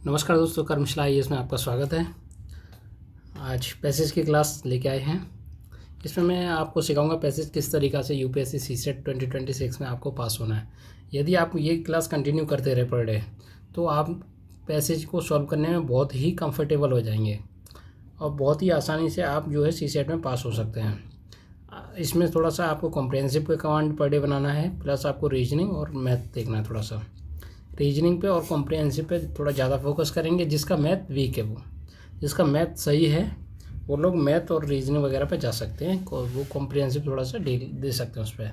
नमस्कार दोस्तों, कर्मशाला आईएएस में आपका स्वागत है। आज पैसेज की क्लास लेके आए हैं। इसमें मैं आपको सिखाऊंगा पैसेज किस तरीक़ा से यूपीएससी सीसेट 2026 में आपको पास होना है। यदि आप ये क्लास कंटिन्यू करते रहे पर डे तो आप पैसेज को सॉल्व करने में बहुत ही कंफर्टेबल हो जाएंगे और बहुत ही आसानी से आप जो है सीसेट में पास हो सकते हैं। इसमें थोड़ा सा आपको कॉम्प्रिहेंसिव का कमांड पर डे बनाना है, प्लस आपको रीजनिंग और मैथ देखना है। थोड़ा सा रीजनिंग पे और कॉम्प्रिहेंसिव पे थोड़ा ज़्यादा फोकस करेंगे। जिसका मैथ वीक है, वो जिसका मैथ सही है वो लोग मैथ और रीजनिंग वगैरह पे जा सकते हैं, वो कॉम्प्रिहेंसिव थोड़ा सा दे सकते हैं उस पर।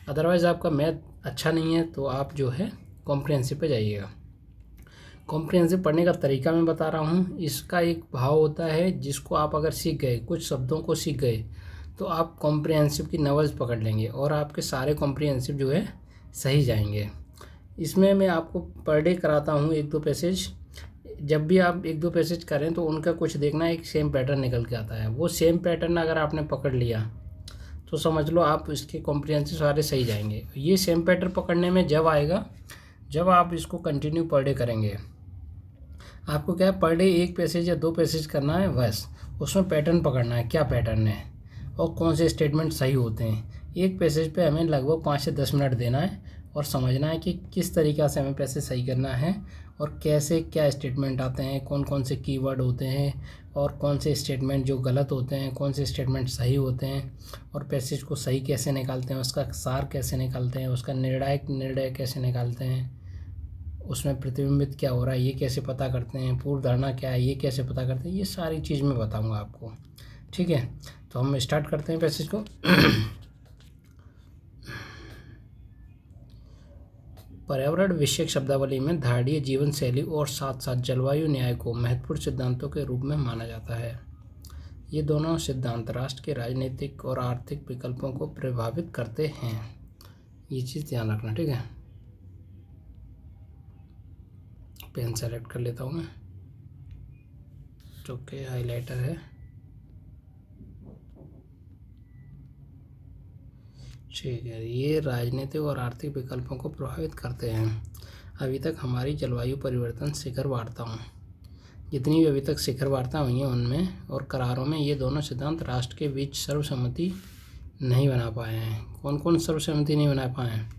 अदरवाइज़ आपका मैथ अच्छा नहीं है तो आप जो है कॉम्प्रिहेंसिव पे जाइएगा। कॉम्प्रिहेंसिव पढ़ने का तरीका मैं बता रहा हूँ। इसका एक भाव होता है जिसको आप अगर सीख गए, कुछ शब्दों को सीख गए, तो आप कॉम्प्रिहेंसिव की नॉलेज पकड़ लेंगे और आपके सारे कॉम्प्रिहेंसिव जो है सही जाएंगे। इसमें मैं आपको पर डे कराता हूँ 1-2 पैसेज। जब भी आप 1-2 पैसेज करें तो उनका कुछ देखना, एक सेम पैटर्न निकल के आता है। वो सेम पैटर्न अगर आपने पकड़ लिया तो समझ लो आप इसके कॉम्प्रिहेंसिव सारे सही जाएंगे। ये सेम पैटर्न पकड़ने में जब आएगा जब आप इसको कंटिन्यू पर डे करेंगे। आपको क्या है, पर डे 1 पैसेज या 2 पैसेज करना है, बस उसमें पैटर्न पकड़ना है, क्या पैटर्न है और कौन से स्टेटमेंट सही होते हैं। एक पैसेज पे हमें लगभग 5 से 10 मिनट देना है और समझना है कि किस तरीक़ा से हमें पैसे सही करना है और कैसे क्या स्टेटमेंट आते हैं, कौन कौन से कीवर्ड होते हैं और कौन से स्टेटमेंट जो गलत होते हैं, कौन से स्टेटमेंट सही होते हैं और पैसेज को सही कैसे निकालते हैं, उसका सार कैसे निकालते हैं, उसका निर्णय कैसे निकालते हैं, उसमें प्रतिबिंबित क्या हो रहा है ये कैसे पता करते हैं, पूर्व धारणा क्या है ये कैसे पता करते हैं। ये सारी चीज़ मैं बताऊँगा आपको, ठीक है। तो हम स्टार्ट करते हैं पैसेज को। पर्यावरण विषयक शब्दावली में धारणीय जीवन शैली और साथ साथ जलवायु न्याय को महत्वपूर्ण सिद्धांतों के रूप में माना जाता है। ये दोनों सिद्धांत राष्ट्र के राजनीतिक और आर्थिक विकल्पों को प्रभावित करते हैं। ये चीज़ ध्यान रखना, ठीक है। पेन सेलेक्ट कर लेता हूँ मैं, जो कि हाइलाइटर है। ठीक है, ये राजनीतिक और आर्थिक विकल्पों को प्रभावित करते हैं। अभी तक हमारी जलवायु परिवर्तन शिखर वार्ताओं, जितनी भी अभी तक शिखर वार्ता हुई हैं उनमें और करारों में ये दोनों सिद्धांत राष्ट्र के बीच सर्वसम्मति नहीं बना पाए हैं। कौन कौन सर्वसम्मति नहीं बना पाए हैं?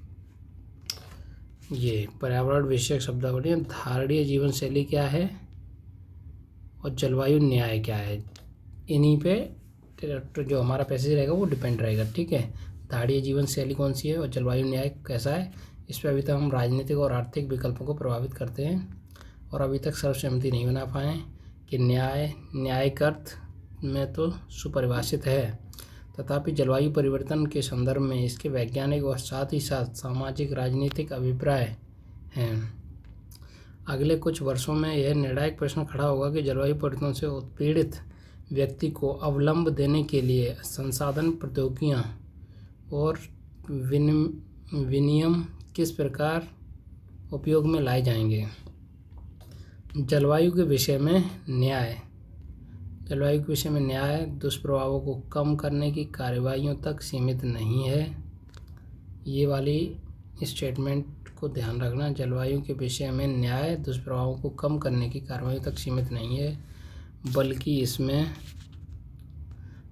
ये पर्यावरण विषयक शब्दावली, धारणीय जीवन शैली क्या है और जलवायु न्याय क्या है, इन्हीं पे जो हमारा पैसेज रहेगा वो डिपेंड रहेगा, ठीक है। धारणीय जीवन शैली कौन सी है और जलवायु न्याय कैसा है, इस पर अभी तक हम राजनीतिक और आर्थिक विकल्पों को प्रभावित करते हैं और अभी तक सर्वसम्मति नहीं बना पाए कि न्यायिक अर्थ में तो सुपरिभाषित है, तथापि जलवायु परिवर्तन के संदर्भ में इसके वैज्ञानिक और साथ ही साथ सामाजिक राजनीतिक अभिप्राय हैं। अगले कुछ वर्षों में यह निर्णायक प्रश्न खड़ा होगा कि जलवायु परिवर्तन से उत्पीड़ित व्यक्ति को अवलंब देने के लिए संसाधन, प्रौद्योगिकियाँ और विनियम किस प्रकार उपयोग में लाए जाएंगे। जलवायु के विषय में न्याय, जलवायु के विषय में न्याय दुष्प्रभावों को कम करने की कार्रवाइयों तक सीमित नहीं है। ये वाली स्टेटमेंट को ध्यान रखना। जलवायु के विषय में न्याय दुष्प्रभावों को कम करने की कार्रवाइयों तक सीमित नहीं है, बल्कि इसमें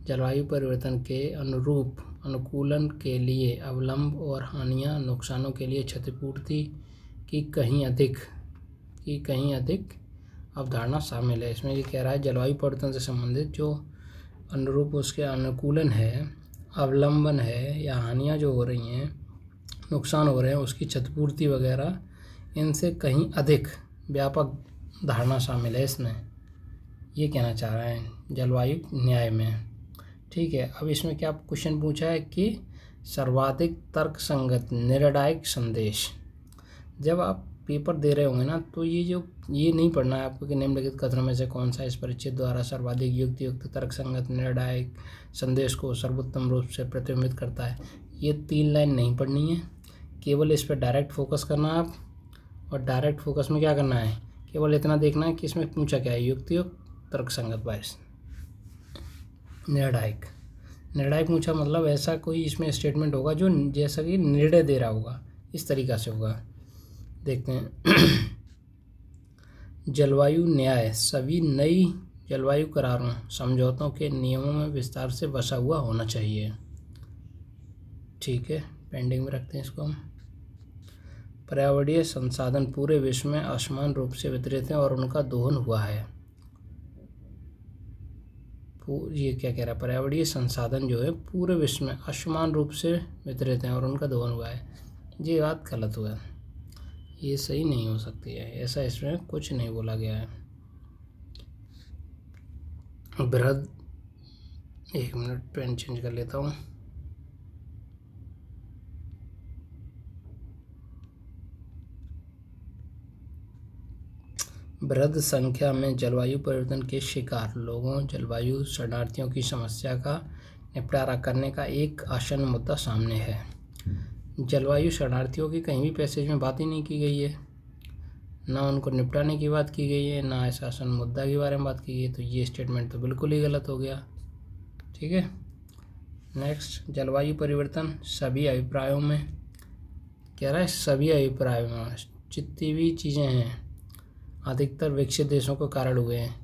जलवायु परिवर्तन के अनुरूप अनुकूलन के लिए अवलंब और हानियाँ, नुकसानों के लिए क्षतिपूर्ति की कहीं अधिक अवधारणा शामिल है। इसमें ये कह रहा है जलवायु परिवर्तन से संबंधित जो अनुरूप उसके अनुकूलन है, अवलंबन है या हानियाँ जो हो रही हैं, नुकसान हो रहे हैं, उसकी क्षतिपूर्ति वगैरह, इनसे कहीं अधिक व्यापक धारणा शामिल है इसमें। ये कहना चाह रहा है जलवायु न्याय में, ठीक है। अब इसमें क्या क्वेश्चन पूछा है कि सर्वाधिक तर्कसंगत निर्णायक संदेश। जब आप पेपर दे रहे होंगे ना तो ये नहीं पढ़ना है आपको कि निम्नलिखित कथनों में से कौन सा इस परिचित द्वारा सर्वाधिक युक्त तर्कसंगत निर्णायक संदेश को सर्वोत्तम रूप से प्रतिबिंबित करता है। ये 3 लाइन नहीं पढ़नी है, केवल इस पर डायरेक्ट फोकस करना है आप। और डायरेक्ट फोकस में क्या करना है, केवल इतना देखना है कि इसमें पूछा क्या है, युक्त तर्कसंगत बायस निर्णायक पूछा, मतलब ऐसा कोई इसमें स्टेटमेंट होगा जो जैसा कि निर्णय दे रहा होगा, इस तरीक़ा से होगा। देखते हैं। जलवायु न्याय सभी नई जलवायु करारों समझौतों के नियमों में विस्तार से बसा हुआ होना चाहिए। ठीक है, पेंडिंग में रखते हैं इसको हम। पर्यावरणीय संसाधन पूरे विश्व में असमान रूप से वितरित हैं और उनका दोहन हुआ है। ये क्या कह रहा है, पर्यावरणीय संसाधन जो है पूरे विश्व में असमान रूप से वितरित हैं और उनका दोहन हुआ है। ये बात गलत हुआ है, ये सही नहीं हो सकती है, ऐसा इसमें कुछ नहीं बोला गया है। बृहद, एक मिनट पेन चेंज कर लेता हूँ। बृहद संख्या में जलवायु परिवर्तन के शिकार लोगों, जलवायु शरणार्थियों की समस्या का निपटारा करने का एक आसन मुद्दा सामने है। जलवायु शरणार्थियों की कहीं भी पैसेज में बात ही नहीं की गई है, ना उनको निपटाने की बात की गई है, ना ऐसा आसन मुद्दा के बारे में बात की गई है, तो ये स्टेटमेंट तो बिल्कुल ही गलत हो गया। ठीक है, नेक्स्ट, जलवायु परिवर्तन सभी अभिप्रायों में कह रहा है, सभी अभिप्रायों में जितनी भी चीज़ें हैं अधिकतर विकसित देशों के कारण हुए हैं।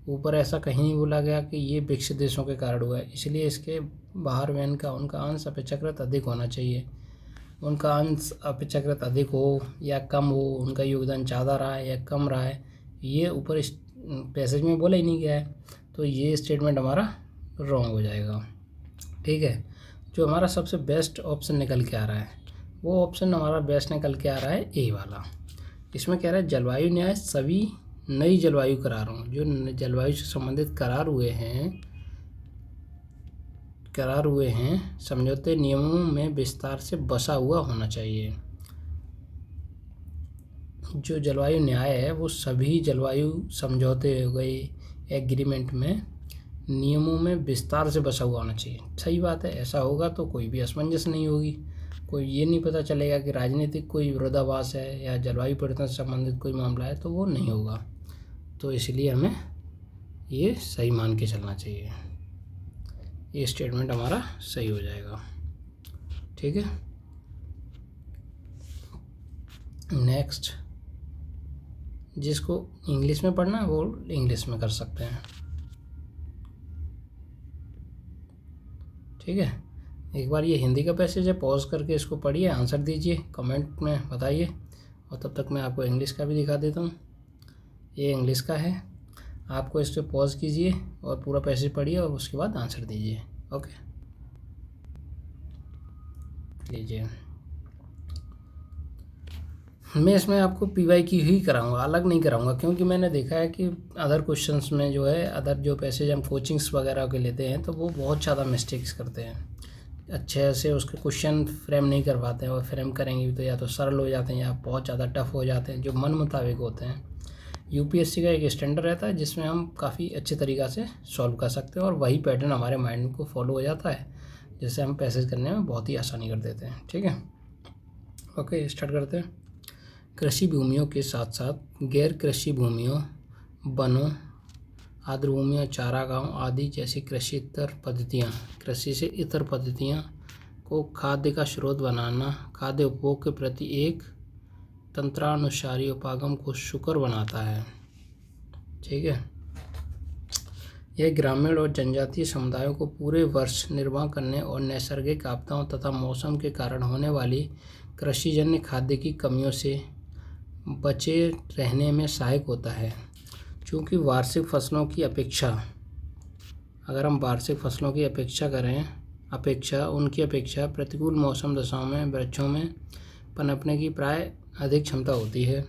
ऊपर ऐसा कहीं नहीं बोला गया कि ये विकसित देशों के कारण हुआ है, इसलिए इसके बाहर वैन का उनका अंश अपेक्षाकृत अधिक होना चाहिए। उनका अंश अपेक्षाकृत अधिक हो या कम हो, उनका योगदान ज़्यादा रहा है या कम रहा है, ये ऊपर इस पैसेज में बोला ही नहीं गया है, तो ये स्टेटमेंट हमारा रॉन्ग हो जाएगा। ठीक है, जो हमारा सबसे बेस्ट ऑप्शन निकल के आ रहा है, वो ऑप्शन हमारा बेस्ट निकल के आ रहा है ए वाला। इसमें कह रहा है जलवायु न्याय सभी नई जलवायु करारों, जो जलवायु से संबंधित करार हुए हैं समझौते नियमों में विस्तार से बसा हुआ होना चाहिए। जो जलवायु न्याय है वो सभी जलवायु समझौते हो गए एग्रीमेंट में नियमों में विस्तार से बसा हुआ होना चाहिए। सही बात है, ऐसा होगा तो कोई भी असमंजस नहीं होगी, कोई ये नहीं पता चलेगा कि राजनीतिक कोई विरोधाभास है या जलवायु परिवर्तन से संबंधित कोई मामला है, तो वो नहीं होगा। तो इसलिए हमें ये सही मान के चलना चाहिए, ये स्टेटमेंट हमारा सही हो जाएगा। ठीक है, नेक्स्ट, जिसको इंग्लिश में पढ़ना है वो इंग्लिश में कर सकते हैं। ठीक है, एक बार ये हिंदी का पैसेज है, पॉज करके इसको पढ़िए, आंसर दीजिए, कमेंट में बताइए, और तब तक मैं आपको इंग्लिश का भी दिखा देता हूँ। ये इंग्लिश का है, आपको इस पर पॉज कीजिए और पूरा पैसेज पढ़िए और उसके बाद आंसर दीजिए। ओके, लीजिए, मैं इसमें आपको पीवाई की ही कराऊंगा, अलग नहीं कराऊंगा, क्योंकि मैंने देखा है कि अदर क्वेश्चंस में जो है, अदर जो पैसेज हम कोचिंग्स वगैरह के लेते हैं तो वो बहुत ज़्यादा मिस्टेक्स करते हैं, अच्छे से उसके क्वेश्चन फ्रेम नहीं कर पाते हैं, और फ्रेम करेंगे तो या तो सरल हो जाते हैं या बहुत ज़्यादा टफ हो जाते हैं, जो मन मुताबिक होते हैं। यूपीएससी का एक स्टैंडर्ड रहता है जिसमें हम काफ़ी अच्छे तरीक़ा से सॉल्व कर सकते हैं, और वही पैटर्न हमारे माइंड को फॉलो हो जाता है, जिससे हम पैसेज करने में बहुत ही आसानी कर देते हैं। ठीक है, ओके, स्टार्ट करते हैं। कृषि भूमियों के साथ साथ गैर कृषि भूमियों, वनों, आर्द्र भूमियों, चारागाहों आदि जैसी कृषि से इतर पद्धतियाँ को खाद्य का स्रोत बनाना खाद्य उपभोग के प्रति एक तंत्रानुसारी उपागम को सुकर बनाता है। ठीक है, यह ग्रामीण और जनजातीय समुदायों को पूरे वर्ष निर्वाह करने और नैसर्गिक आपदाओं तथा मौसम के कारण होने वाली कृषिजन्य खाद्य की कमियों से बचे रहने में सहायक होता है। चूँकि वार्षिक फसलों की अपेक्षा, अगर हम वार्षिक फसलों की उनकी अपेक्षा प्रतिकूल मौसम दशाओं में वृक्षों में पनपने की प्राय अधिक क्षमता होती है।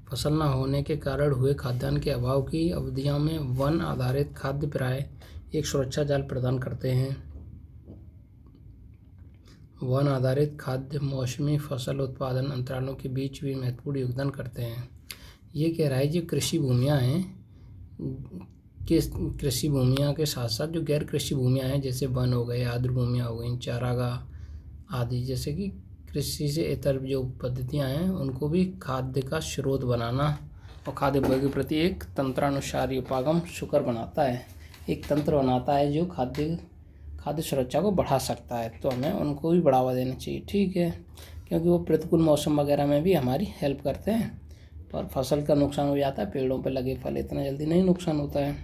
फसल न होने के कारण हुए खाद्यान्न के अभाव की अवधियों में वन आधारित खाद्य प्राय एक सुरक्षा जाल प्रदान करते हैं। वन आधारित खाद्य मौसमी फसल उत्पादन अंतरालों के बीच भी महत्वपूर्ण योगदान करते हैं। ये कह रहा है जो कृषि भूमियाँ हैं, कृषि भूमियाँ के साथ साथ जो गैर कृषि भूमियाँ हैं, जैसे वन हो गए, आर्द्र भूमियाँ हो गई, चारागाह आदि, जैसे कि कृषि से इतर जो पद्धतियाँ हैं उनको भी खाद्य का स्रोत बनाना और खाद्य उपभोग के प्रति एक तंत्रानुसारी उपागम सुकर बनाता है, एक तंत्र बनाता है जो खाद्य सुरक्षा को बढ़ा सकता है। तो हमें उनको भी बढ़ावा देना चाहिए। ठीक है, क्योंकि वो प्रतिकूल मौसम वगैरह में भी हमारी हेल्प करते हैं। पर फसल का नुकसान हो जाता है, पेड़ों पर लगे फल इतना जल्दी नहीं नुकसान होता है।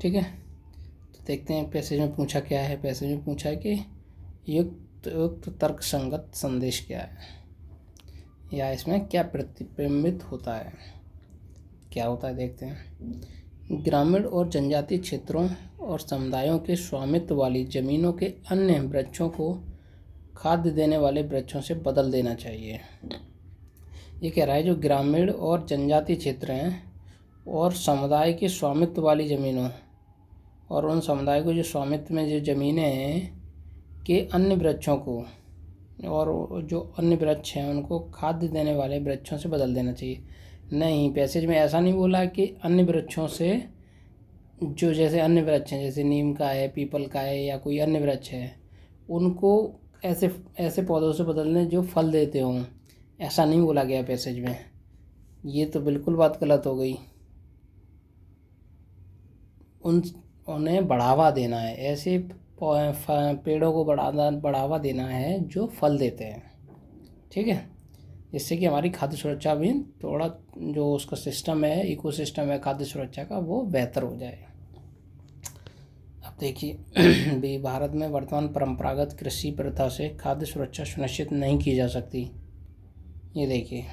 ठीक है, तो देखते हैं पैसेज में पूछा क्या है। पैसेज में पूछा है कि युक्त तर्क संगत संदेश क्या है, या इसमें क्या प्रतिबिंबित होता है, क्या होता है देखते हैं। ग्रामीण और जनजातीय क्षेत्रों और समुदायों के स्वामित्व वाली जमीनों के अन्य वृक्षों को खाद्य देने वाले वृक्षों से बदल देना चाहिए। ये कह रहा है जो ग्रामीण और जनजातीय क्षेत्र हैं और समुदाय के स्वामित्व वाली ज़मीनों और उन समुदाय को जो स्वामित्व में जो ज़मीनें हैं के अन्य वृक्षों को, और जो अन्य वृक्ष हैं उनको खाद्य देने वाले वृक्षों से बदल देना चाहिए। नहीं, पैसेज में ऐसा नहीं बोला कि अन्य वृक्षों से, जो जैसे अन्य वृक्ष हैं जैसे नीम का है, पीपल का है या कोई अन्य वृक्ष है, उनको ऐसे पौधों से बदलने जो फल देते हों, ऐसा नहीं बोला गया पैसेज में। ये तो बिल्कुल बात गलत हो गई। उन्हें बढ़ावा देना है, ऐसे पेड़ों को बढ़ावा देना है जो फल देते हैं। ठीक है, जिससे कि हमारी खाद्य सुरक्षा भी थोड़ा, जो उसका सिस्टम है, इकोसिस्टम है खाद्य सुरक्षा का, वो बेहतर हो जाए। अब देखिए भी भारत में वर्तमान परंपरागत कृषि प्रथा से खाद्य सुरक्षा सुनिश्चित नहीं की जा सकती। ये देखिए,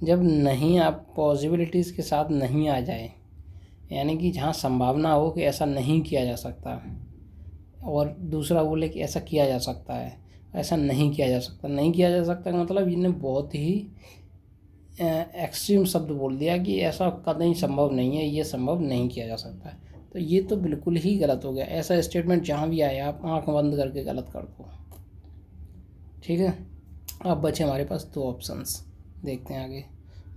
जब नहीं आप पॉसिबिलिटीज़ के साथ नहीं आ जाए, यानी कि जहाँ संभावना हो कि ऐसा नहीं किया जा सकता और दूसरा बोले कि ऐसा किया जा सकता है, ऐसा नहीं किया जा सकता। नहीं किया जा सकता का मतलब इन्हें बहुत ही एक्सट्रीम शब्द बोल दिया कि ऐसा कतई संभव नहीं है, ये संभव नहीं किया जा सकता है। तो ये तो बिल्कुल ही गलत हो गया। ऐसा स्टेटमेंट जहाँ भी आए आप आंख बंद करके गलत कर दो। ठीक है, अब बचे हमारे पास दो ऑप्शंस, देखते हैं आगे।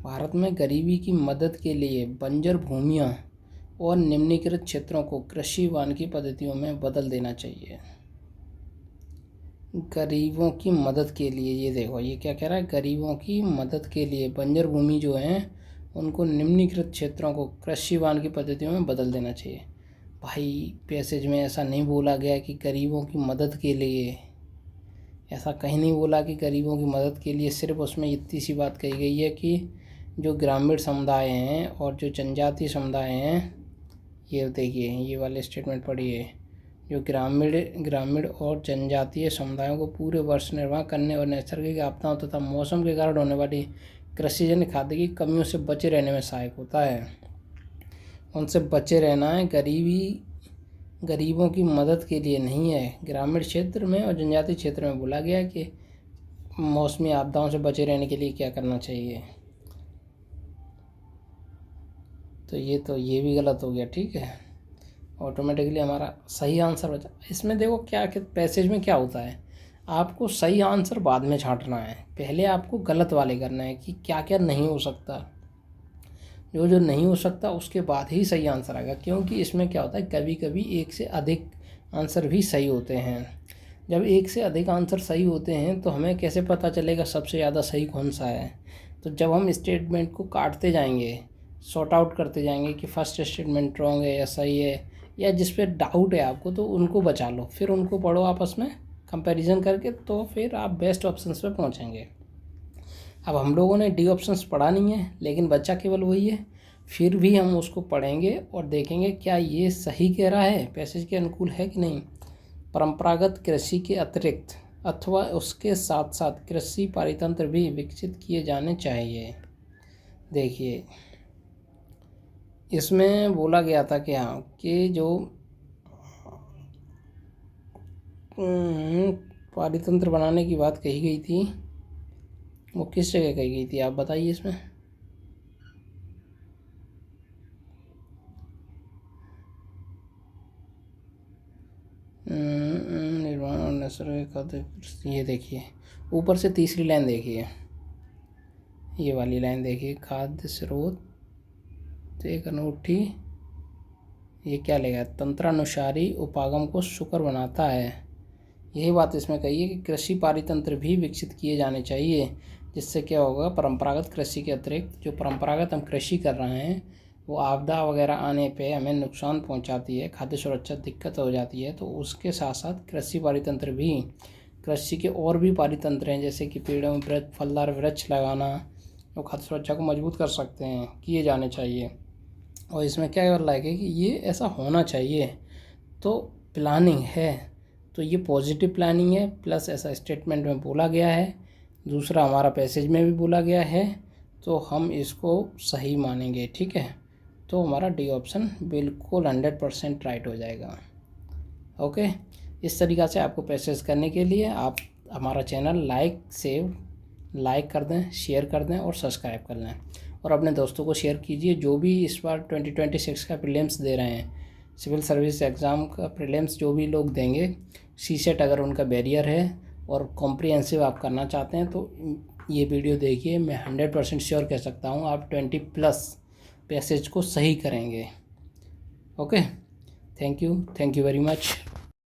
भारत में गरीबी की मदद के लिए बंजर भूमियाँ और निम्नीकृत क्षेत्रों को कृषि वानिकी पद्धतियों में बदल देना चाहिए। गरीबों की मदद के लिए, ये देखो ये क्या कह रहा है, गरीबों की मदद के लिए बंजर भूमि जो है उनको निम्नीकृत क्षेत्रों को कृषि वानिकी पद्धतियों में बदल देना चाहिए। भाई पैसेज में ऐसा नहीं बोला गया कि गरीबों की मदद के लिए, ऐसा कहीं नहीं बोला कि गरीबों की मदद के लिए। सिर्फ उसमें इतनी सी बात कही गई है कि जो ग्रामीण समुदाय हैं और जो जनजातीय समुदाय हैं, ये देखिए ये वाले स्टेटमेंट पढ़िए, जो ग्रामीण और जनजातीय समुदायों को पूरे वर्ष निर्वाह करने और नैसर्गिक आपदाओं तथा मौसम के कारण होने वाली कृषिजन्य खाद्य की कमियों से बचे रहने में सहायक होता है। उनसे बचे रहना है, गरीबों की मदद के लिए नहीं है। ग्रामीण क्षेत्र में और जनजातीय क्षेत्र में बोला गया कि मौसमी आपदाओं से बचे रहने के लिए क्या करना चाहिए। तो ये भी गलत हो गया। ठीक है, ऑटोमेटिकली हमारा सही आंसर बचा। इसमें देखो क्या पैसेज में क्या होता है, आपको सही आंसर बाद में छांटना है, पहले आपको गलत वाले करना है कि क्या क्या नहीं हो सकता। जो नहीं हो सकता उसके बाद ही सही आंसर आएगा, क्योंकि इसमें क्या होता है कभी कभी एक से अधिक आंसर भी सही होते हैं। जब एक से अधिक आंसर सही होते हैं तो हमें कैसे पता चलेगा सबसे ज़्यादा सही कौन सा है। तो जब हम स्टेटमेंट को काटते जाएंगे, सॉर्ट आउट करते जाएंगे कि फर्स्ट स्टेटमेंट रॉन्ग है या सही है, या जिस पे डाउट है आपको तो उनको बचा लो, फिर उनको पढ़ो आपस में कंपैरिजन करके, तो फिर आप बेस्ट ऑप्शंस पे पहुंचेंगे। अब हम लोगों ने डी ऑप्शंस पढ़ा नहीं है, लेकिन बच्चा केवल वही है, फिर भी हम उसको पढ़ेंगे और देखेंगे क्या ये सही कह रहा है, पैसेज के अनुकूल है कि नहीं। परंपरागत कृषि के अतिरिक्त अथवा उसके साथ साथ कृषि पारितंत्र भी विकसित किए जाने चाहिए। देखिए इसमें बोला गया था कि हाँ कि जो पारितंत्र बनाने की बात कही गई थी वो किस जगह कही गई थी, आप बताइए इसमें। निर्माण और नैसर्गिक खाद्य, ये देखिए ऊपर से तीसरी लाइन देखिए, ये वाली लाइन देखिए, खाद्य स्रोत एक अनूठी, ये क्या लेगा, तंत्रानुसारी उपागम को सुकर बनाता है। यही बात इसमें कही है कि कृषि पारितंत्र भी विकसित किए जाने चाहिए, जिससे क्या होगा, परंपरागत कृषि के अतिरिक्त जो परंपरागत हम कृषि कर रहे हैं वो आपदा वगैरह आने पे हमें नुकसान पहुंचाती है, खाद्य सुरक्षा दिक्कत हो जाती है, तो उसके साथ साथ कृषि पारितंत्र भी कृषि के और भी पारितंत्र हैं, जैसे कि पेड़ों में फलदार वृक्ष लगाना, जो खाद्य सुरक्षा को मजबूत कर सकते हैं, किए जाने चाहिए। और इसमें क्या कर रहा है कि ये ऐसा होना चाहिए, तो प्लानिंग है, तो ये पॉजिटिव प्लानिंग है, प्लस ऐसा स्टेटमेंट में बोला गया है, दूसरा हमारा पैसेज में भी बोला गया है, तो हम इसको सही मानेंगे। ठीक है, तो हमारा डी ऑप्शन बिल्कुल 100% राइट हो जाएगा। ओके, इस तरीक़ा से आपको पैसेज करने के लिए आप हमारा चैनल लाइक कर दें, शेयर कर दें और सब्सक्राइब कर लें, और अपने दोस्तों को शेयर कीजिए जो भी इस बार 2026 का प्रीलिम्स दे रहे हैं, सिविल सर्विस एग्ज़ाम का प्रीलिम्स जो भी लोग देंगे, सीसेट अगर उनका बैरियर है और कॉम्प्रिहेंसिव आप करना चाहते हैं तो ये वीडियो देखिए। मैं 100% श्योर कह सकता हूँ आप 20+ पैसेज को सही करेंगे। Okay, thank you very much.